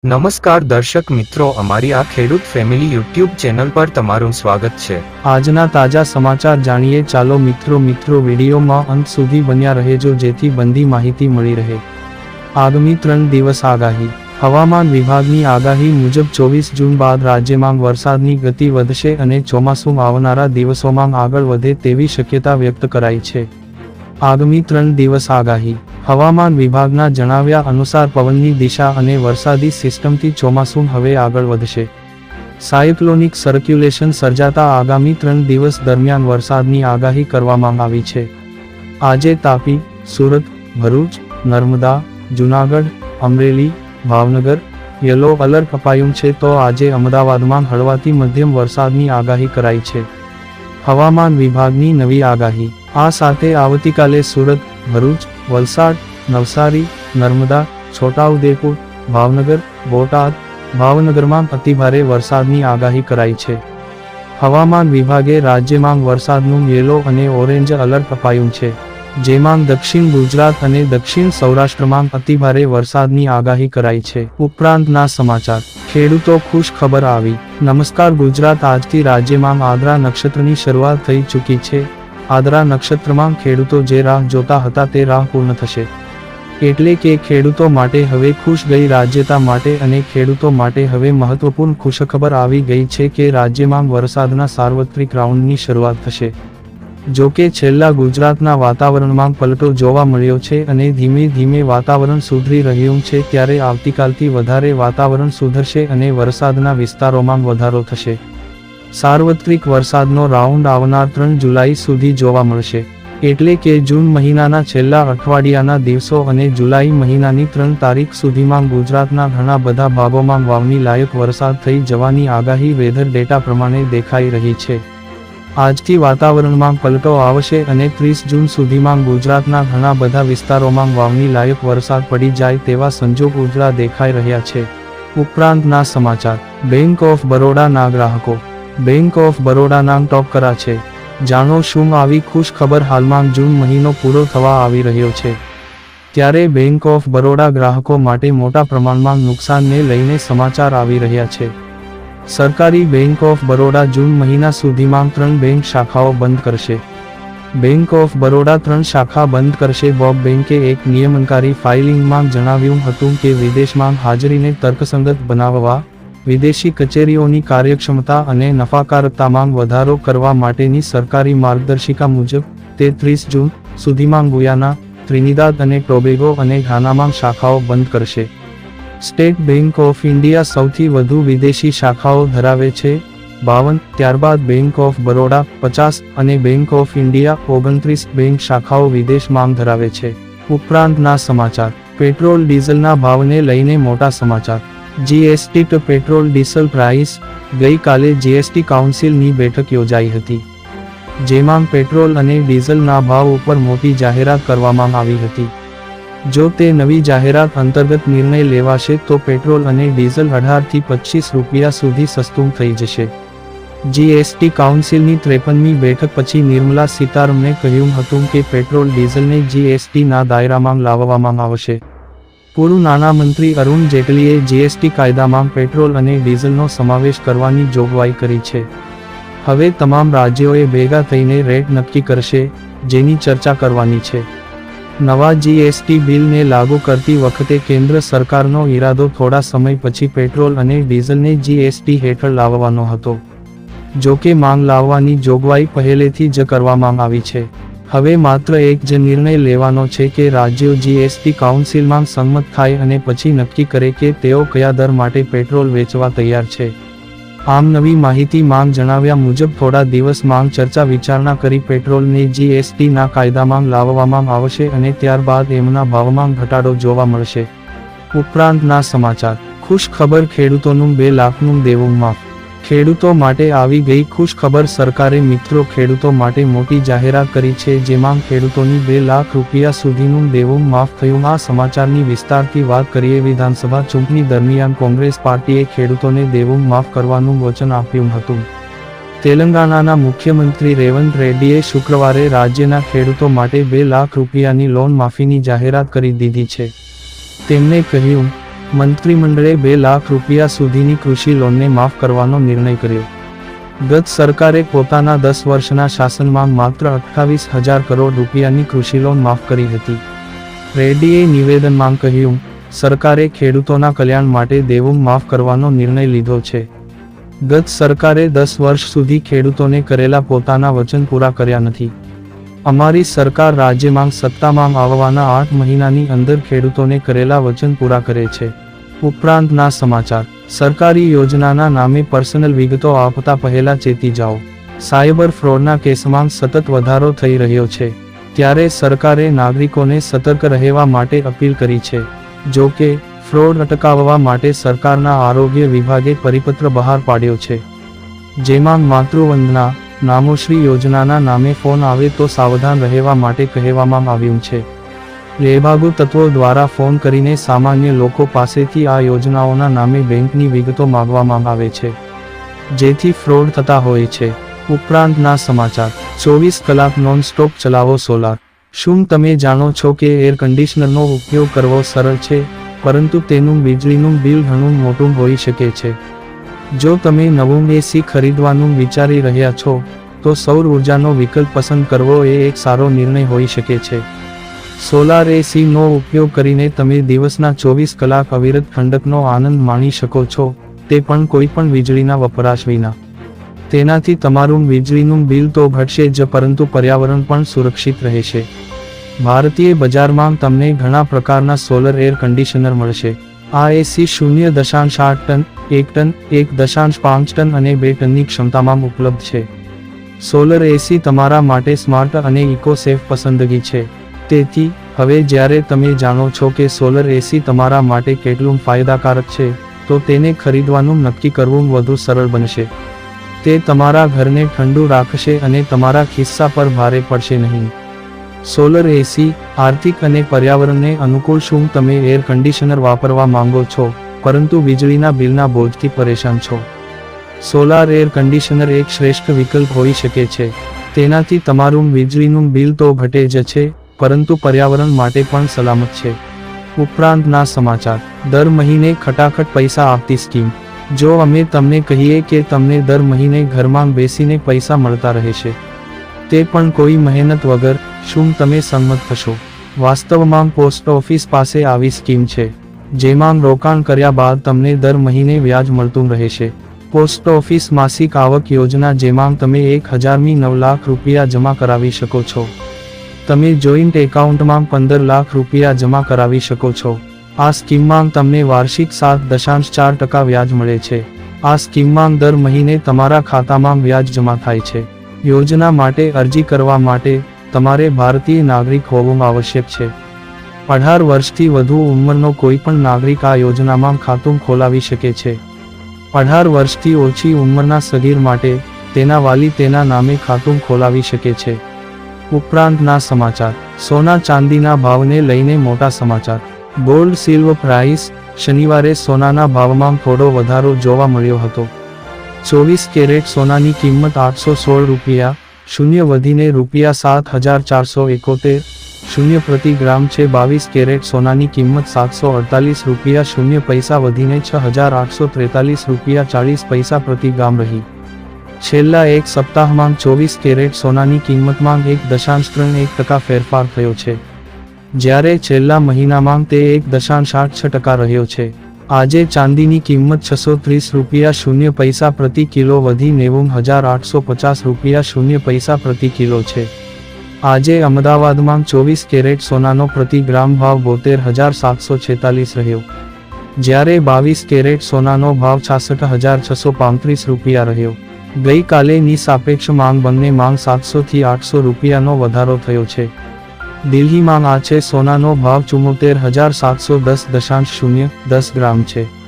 નમસ્કાર દર્શક મિત્રો, અમારી આ ખેડૂત ફેમિલી યુટ્યુબ ચેનલ પર તમારું સ્વાગત છે। આજના તાજા સમાચાર જાણીએ ચાલો મિત્રો વિડીયોમાં અંત સુધી બન્યા રહેજો જેથી બધી માહિતી મળી રહે। આગામી 3 દિવસ આગાહી। હવામાન વિભાગની આગાહી મુજબ 24 જૂન બાદ રાજ્યમાં વરસાદની ગતિ વધશે અને ચોમાસું આવનારા દિવસોમાં આગળ વધે તેવી શક્યતા વ્યક્ત કરાઈ છે। આગામી 3 દિવસ આગાહી। હવામાન વિભાગના જણાવ્યા અનુસાર પવનની દિશા અને વરસાદી સિસ્ટમથી ચોમાસું હવે આગળ વધશે। સાયક્લોનિક સર્ક્યુલેશન સર્જાતા આગામી 3 દિવસ દરમિયાન વરસાદની આગાહી કરવામાં આવી છે। આજે તાપી, સુરત, ભરૂચ, નર્મદા, જૂનાગઢ, અમરેલી, ભાવનગર યલો એલર્ટ અપાયું છે તો આજે અમદાવાદમાં હળવાથી મધ્યમ વરસાદની આગાહી કરાઈ છે। હવામાન વિભાગની નવી આગાહી। આ સાથે આવતીકાલે સુરત, ભરૂચ, વલસાડ, નવસારી, નર્મદા, છોટાઉદેપુર, ભાવનગર, બોટાદ, ભાવનગરમાં અતિભારે વરસાદની આગાહી કરાઈ છે। હવામાન વિભાગે રાજ્યમાં વરસાદનું યેલો અને ઓરેન્જ એલર્ટ અપાયું છે, જેમાં દક્ષિણ ગુજરાત અને દક્ષિણ સૌરાષ્ટ્રમાં અતિભારે વરસાદની આગાહી કરાઈ છે। ઉપરાંતના સમાચાર। ખેડૂતો ખુશ ખબર આવી। નમસ્કાર ગુજરાત, આજથી રાજ્યમાં આદ્રા નક્ષત્રની શરૂઆત થઈ ચૂકી છે। આદ્રા નક્ષત્રમાં ખેડૂતો જે રાહ જોતા હતા તે રાહ પૂર્ણ થશે, એટલે કે ખેડૂતો માટે હવે ખુશ ગઈ રાજ્યતા માટે અને ખેડૂતો માટે હવે મહત્વપૂર્ણ ખુશખબર આવી ગઈ છે કે રાજ્યમાં વરસાદના સાર્વત્રિક રાઉન્ડની શરૂઆત થશે। જો કે છેલ્લા ગુજરાતના વાતાવરણમાં પલટો જોવા મળ્યો છે અને ધીમે ધીમે વાતાવરણ સુધરી રહ્યું છે, ત્યારે આવતીકાલથી વધારે વાતાવરણ સુધરશે અને વરસાદના વિસ્તારોમાં વધારો થશે। સાર્વત્રિક વરસાદનો રાઉન્ડ આવનાર 3 જુલાઈ સુધી જોવા મળશે, એટલે કે જૂન મહિનાના છેલ્લા અઠવાડિયાના દિવસો અને જુલાઈ મહિનાની 3 તારીખ સુધીમાં ગુજરાતના ઘણા બધા ભાગોમાં વાવણી લાયક વરસાદ થઈ જવાની આગાહી વેધર ડેટા પ્રમાણે દેખાઈ રહી છે। આજથી વાતાવરણમાં પલટો આવશે અને 30 જૂન સુધીમાં ગુજરાતના ઘણા બધા વિસ્તારોમાં વાવણી લાયક વરસાદ પડી જાય તેવા સંજોગ ઉજળા દેખાઈ રહ્યા છે। ઉપરાંતના સમાચાર। બેંક ઓફ બરોડાના ગ્રાહકો। બેંક ઓફ બરોડાના ટોપ કરા છે। જાણો શું આવી ખુશ ખબર। હાલમાં જૂન મહિનો પૂરો થવા આવી રહ્યો છે, ત્યારે બેંક ઓફ બરોડા ગ્રાહકો માટે મોટા પ્રમાણમાં નુકસાનને લઈને સમાચાર આવી રહ્યા છે। સરકારી બેંક ઓફ બરોડા જૂન મહિના સુધીમાં 3 બેંક શાખાઓ બંધ કરશે। બેંક ઓફ બરોડા 3 શાખા બંધ કરશે। બોબ બેંકે એક નિયમનકારી ફાઇલિંગમાં જણાવ્યું હતું કે વિદેશમાં હાજરીને તર્કસંગત બનાવવા, વિદેશી કચેરીઓની કાર્યક્ષમતા અને નફાકારકતામાં વધારો કરવા માટેની સરકારી માર્ગદર્શિકા મુજબ તે 30 જૂન સુધીમાં ગુયાના, ત્રિનિદાદ અને ટોબેગો અને ઘાનામાં શાખાઓ બંધ કરશે। સ્ટેટ બેંક ઓફ ઇન્ડિયા સૌથી વધુ વિદેશી શાખાઓ ધરાવે છે, 52, ત્યારબાદ બેંક ઓફ બરોડા 50 અને બેંક ઓફ ઇન્ડિયા 29 બેંક શાખાઓ વિદેશમાં ધરાવે છે। ઉપરાંતના સમાચાર। પેટ્રોલ ડીઝલના ભાવને લઈને મોટા સમાચાર। જીએસટી ટ પેટ્રોલ ડીઝલ પ્રાઇસ। ગઈકાલે જીએસટી કાઉન્સિલની બેઠક યોજાઈ હતી, જેમાં પેટ્રોલ અને ડીઝલના ભાવ ઉપર મોટી જાહેરાત કરવામાં આવી હતી। જો તે નવી જાહેરાત અંતર્ગત નિર્ણય લેવાશે તો પેટ્રોલ અને ડીઝલ 18 થી 25 રૂપિયા સુધી સસ્તું થઈ જશે। જીએસટી કાઉન્સિલની 53મી બેઠક પછી નિર્મલા સીતારમણે કહ્યું હતું કે પેટ્રોલ ડીઝલને જીએસટીના દાયરામાં લાવવામાં આવશે। પૂર્વ નાણામંત્રી અરુણ જેટલીએ જીએસટી કાયદામાં પેટ્રોલ અને ડીઝલનો સમાવેશ કરવાની જોગવાઈ કરી છે। હવે તમામ રાજ્યોએ ભેગા થઈને રેટ નક્કી કરશે, જેની ચર્ચા કરવાની છે। નવા જીએસટી બિલને લાગુ કરતી વખતે કેન્દ્ર સરકારનો ઈરાદો થોડા સમય પછી પેટ્રોલ અને ડીઝલને જીએસટી હેઠળ લાવવાનો હતો। જો કે માંગ લાવવાની જોગવાઈ પહેલેથી જ કરવામાં આવી છે। હવે માત્ર એક જ નિર્ણય લેવાનો છે કે રાજ્યો જીએસટી કાઉન્સિલમાં સંમત થાય અને પછી નક્કી કરે કે તેઓ કયા દર માટે પેટ્રોલ વેચવા તૈયાર છે। આમ નવી માહિતી માંગ જણાવ્યા મુજબ થોડા દિવસ માંગ ચર્ચા વિચારણા કરી પેટ્રોલને જીએસટીના કાયદામાં લાવવામાં આવશે અને ત્યારબાદ એમના ભાવમાં ઘટાડો જોવા મળશે। ઉપરાંતના સમાચાર। ખુશ ખબર। ખેડૂતોનું 2 લાખનું દેવું માફ। ખેડૂતો માટે આવી ગઈ ખુશ ખબર। સરકારે મિત્રો ખેડૂતો માટે મોટી જાહેરાત કરી છે, જેમાં ખેડૂતોની 2 લાખ રૂપિયા સુધીનું દેવું માફ થયું। આ સમાચારની વિસ્તારથી વાત કરીએ। વિધાનસભા ચૂંટણી દરમિયાન કોંગ્રેસ પાર્ટીએ ખેડૂતોને દેવું માફ કરવાનું વચન આપ્યું હતું। તેલંગાણાના મુખ્યમંત્રી રેવંત રેડ્ડીએ શુક્રવારે રાજ્યના ખેડૂતો માટે 2 લાખ રૂપિયાની લોન માફીની જાહેરાત કરી દીધી છે। તેમણે કહ્યું મંત્રીમંડળે 2 લાખ રૂપિયા સુધીની કૃષિ લોનને માફ કરવાનો નિર્ણય કર્યો. ગત સરકારે પોતાના 10 વર્ષના શાસનમાં માત્ર 28,000 કરોડ રૂપિયાની કૃષિ લોન માફ કરી હતી. રેડ્ડીએ નિવેદનમાં કહ્યું, સરકારે ખેડૂતોના કલ્યાણ માટે દેવું માફ કરવાનો નિર્ણય લીધો છે. ગત સરકારે 10 વર્ષ સુધી ખેડૂતોને કરેલા પોતાના વચન પૂરા કર્યા નથી. અમારી સરકાર રાજ્યમાં સત્તામાં આવવાના 8 મહિનાની અંદર ખેડૂતોને કરેલા વચન પૂરા કરે છે. ઉપરાંતના સમાચાર. સરકારી યોજનાના નામે પર્સનલ વિગતો આપતા પહેલા ચેતી જાઓ. સાયબર ફ્રોડના કેસમાં સતત વધારો થઈ રહ્યો છે, ત્યારે સરકારે નાગરિકોને સતર્ક રહેવા માટે અપીલ કરી છે. જો કે, ફ્રોડ અટકાવવા માટે સરકારના આરોગ્ય વિભાગે પરિપત્ર બહાર પાડ્યો છે, જેમાં માતૃવંદના નામોશ્રી યોજનાના નામે ફોન આવે તો સાવધાન રહેવા માટે કહેવામાં આવ્યું છે. લેભાગુ તત્વો દ્વારા ફોન કરીને સામાન્ય લોકો પાસેથી આ યોજનાઓના નામે બેંકની વિગતો માંગવામાં આવે છે, જેથી ફ્રોડ થતા હોય છે. ઉપરાંતના સમાચાર. 24 કલાક નોન સ્ટોપ ચલાવો સોલાર. શું તમે જાણો છો કે એર કન્ડિશનરનો ઉપયોગ કરવો સરળ છે, પરંતુ તેનું વીજળીનું બિલ ઘણું મોટું હોઈ શકે છે. જો તમે નવું એસી ખરીદવાનું વિચારી રહ્યા છો, તો સૌર ઉર્જાનો વિકલ્પ પસંદ કરવો એ એક સારો નિર્ણય હોઈ શકે છે. સોલાર એસીનો ઉપયોગ કરીને તમે દિવસના 24 કલાક અવિરત ઠંડકનો આનંદ માણી શકો છો, તે પણ કોઈપણ વીજળીના વપરાશ વિના. તેનાથી તમારું વીજળીનું બિલ તો ઘટશે જ, પરંતુ પર્યાવરણ પણ સુરક્ષિત રહેશે. ભારતીય બજારમાં તમને ઘણા પ્રકારના સોલર એર કન્ડિશનર મળશે. આ એસી 0.8 ટન, 1 ટન, 1.5 ટન અને 2 ટનની ક્ષમતામાં ઉપલબ્ધ છે. સોલર એસી તમારા માટે સ્માર્ટ અને ઇકો સેફ પસંદગી છે. તેથી, હવે જ્યારે તમે જાણો છો કે સોલર એસી તમારા માટે કેટલું ફાયદાકારક છે, તો તેને ખરીદવાનું નક્કી કરવું વધુ સરળ બનશે. તે તમારા ઘરને ઠંડુ રાખશે અને તમારા ખિસ્સા પર ભારે પડશે નહીં. સોલર એસી, આર્થિક અને પર્યાવરણને અનુકૂળ. શું તમે એર કન્ડિશનર વાપરવા માંગો છો, પરંતુ વીજળીના બિલના બોજથી પરેશાન છો? સોલાર એર કન્ડિશનર એક શ્રેષ્ઠ વિકલ્પ હોઈ શકે છે. તેનાથી તમારું વીજળીનું બિલ તો ઘટે જ છે, પરંતુ પર્યાવરણ માટે પણ સલામત છે. ઉપરાંતના સમાચાર. દર મહિને ખટાખટ પૈસા આપતી સ્કીમ. જો અમે તમને કહીએ કે તમને દર મહિને ઘરમાં બેસીને પૈસા મળતા રહેશે, તે પણ કોઈ મહેનત વગર, શું તમે સંમત થશો? વાસ્તવમાં પોસ્ટ ઓફિસ પાસે આવી સ્કીમ છે, જેમાં રોકાણ કર્યા બાદ તમને દર મહિને વ્યાજ મળતું રહેશે. પોસ્ટ ઓફિસ માસિક આવક યોજના, જેમાં તમે 1,009 લાખ રૂપિયા જમા કરાવી શકો છો. તમે જોઈન્ટ એકાઉન્ટમાં 15 લાખ રૂપિયા જમા કરાવી શકો છો. આ સ્કીમમાં તમને વાર્ષિક 7.4% વ્યાજ મળે છે. આ સ્કીમમાં દર મહિને તમારા ખાતામાં વ્યાજ જમા થાય છે. યોજના માટે અરજી કરવા માટે તમારે ભારતીય નાગરિક હોવું આવશ્યક છે. 18 વર્ષથી વધુ ઉંમરનો કોઈપણ નાગરિક આ યોજનામાં ખાતું ખોલાવી શકે છે. 18 વર્ષથી ઓછી ઉંમરના સગીર માટે તેના વાલી તેના નામે ખાતું ખોલાવી શકે છે. ઉપરાંતના સમાચાર. સોના ચાંદીના ભાવને લઈને મોટા સમાચાર. Gold silver price. શનિવારે સોનાના ભાવમાં થોડો વધારો જોવા મળ્યો હતો. 24 કેરેટ સોનાની કિંમત 816 રૂપિયા, શૂન્ય વધીને ₹7,471 શૂન્ય પ્રતિ ગ્રામ છે. 22 કેરેટ સોનાની કિંમત 748 રૂપિયા, શૂન્ય પૈસા વધીને ₹6,843 40 પ્રતિ ગ્રામ રહી. છેલ્લા એક સપ્તાહમાં 24 કેરેટ સોનાની કિંમતમાં 1.31% ફેરફાર થયો છે, જ્યારે છેલ્લા મહિનામાં તે 1.86% રહ્યો છે. આજે ચાંદીની કિંમત 630 રૂપિયા, શૂન્ય પૈસા પ્રતિ કિલો વધી 90,850 રૂપિયા શૂન્ય પૈસા પ્રતિ કિલો છે. આજે અમદાવાદમાં 24 કેરેટ સોનાનો પ્રતિ ગ્રામ ભાવ 72,746 રહ્યો, જ્યારે 22 કેરેટ સોનાનો ભાવ 66,635 રૂપિયા રહ્યો. ગઈકાલેની સાપેક્ષ માંગ બંને માંગ 700 થી 800 રૂપિયાનો વધારો થયો છે. દિલ્હીમાં આજે સોનાનો ભાવ 74,710.010 ગ્રામ છે.